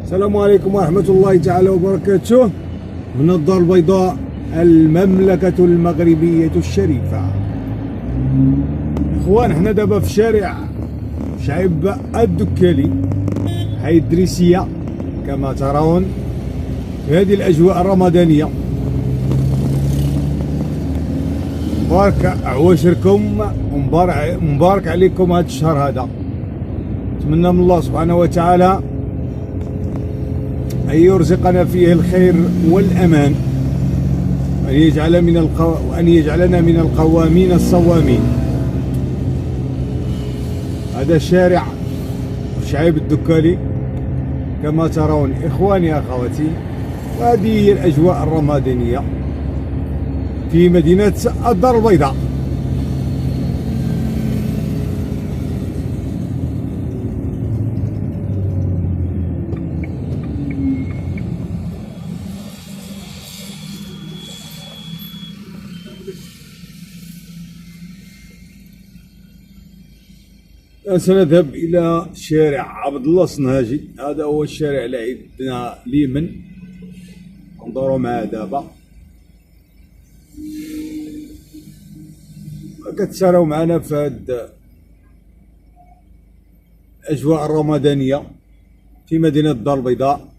السلام عليكم ورحمة الله تعالى وبركاته. من الدار البيضاء، المملكة المغربية الشريفة. اخوان، حنا دابا في شارع شعيب الدكالي، حي الدريسية كما ترون، في هذه الأجواء الرمضانية. مبارك عواشركم ومبارك عليكم هذا الشهر هذا. نتمنى من الله سبحانه وتعالى أن يرزقنا فيه الخير والأمان، وأن يجعلنا من القوامين الصوامين. هذا شارع شعيب الدكالي كما ترون إخواني أخواتي، وهذه هي الأجواء الرمضانية في مدينة الدار البيضاء. سنذهب إلى شارع عبد الله الصنهاجي. هذا هو الشارع اللي عندنا اليمن، انظروا معاه دابا كتساراو معنا في هاد الأجواء الرمضانية في مدينة الدار البيضاء.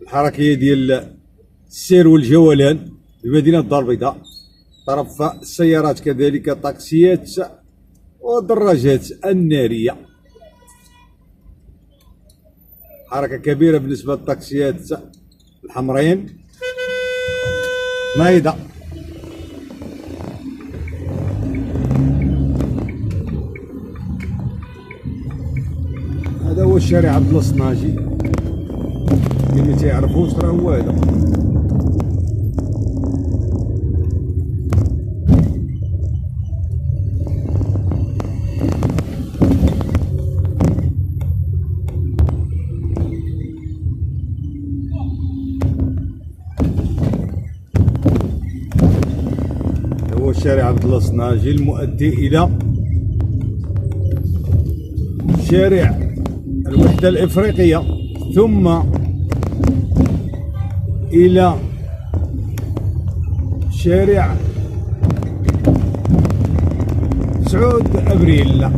الحركية ديال السير والجولان بمدينة الدار البيضاء، طرف السيارات كذلك الطاكسيات والدراجات النارية. حركة كبيرة بالنسبة للطاكسيات الحمرين نايضة. هذا هو الشارع عبد الله الصنهاجي، اللي ما تعرفوش راه هو هذا. هو الشارع عبد الله الصنهاجي المؤدي الى شارع الوحدة الإفريقية، ثم إلى شارع سعود أبريل.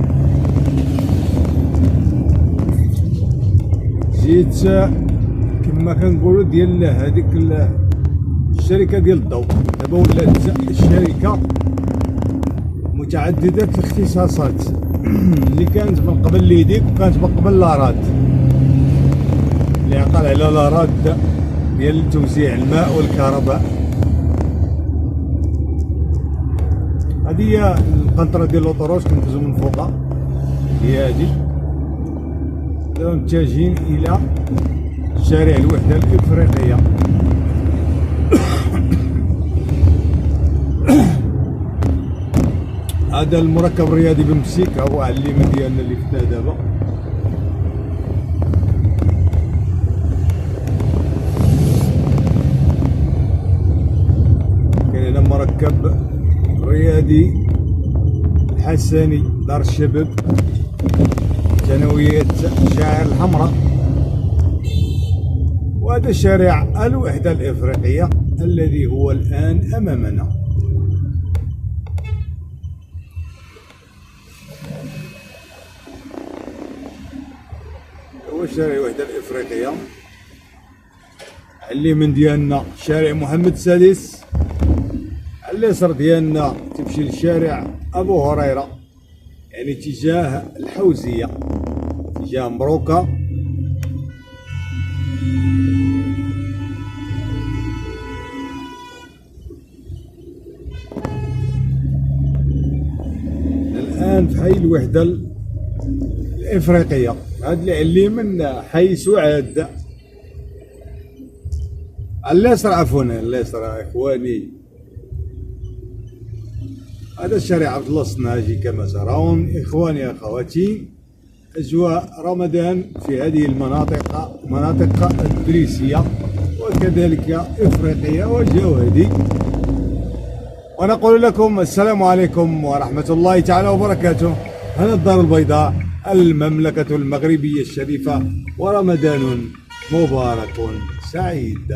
جيت كما كنقولوا ديال هذيك الشركة ديال الضوء، دابا ولات الشركة متعددة الاختصاصات، اللي كانت من قبل ليديك وكانت من قبل لاراد، اللي عقل على لاراد ديال توزيع الماء والكهرباء. هذه هي القنطرة ديال لوطوروش كنفوزو من فوقها، هي هذه. دابا متجهين إلى شارع الوحدة الإفريقية. هذا المركب الرياضي بمسيك، هو على اليمين ديالنا اللي فتناه دابا. كاين هنا مركب رياضي الحسني دار الشباب ثانوية شاعر الحمراء. وهذا شارع الوحدة الإفريقية الذي هو الآن أمامنا. هو شارع الوحدة الإفريقية. على اليمين ديالنا شارع محمد السادس، على اليسار ديالنا تمشي لشارع أبو هريرة، يعني تجاه الحوزية، تجاه مبروكة. الآن في حي الوحدة الإفريقية. هاد اللي على اليمين حي سعاد، على اليسار عفوا، اليسار اخواني. هذا الشارع عبد الله الصنهاجي كما ترون إخواني أخواتي، أجواء رمضان في هذه مناطق الإدريسية وكذلك إفريقيا وجوهدي. ونقول لكم السلام عليكم ورحمة الله تعالى وبركاته. هنا الدار البيضاء، المملكة المغربية الشريفة، ورمضان مبارك سعيد.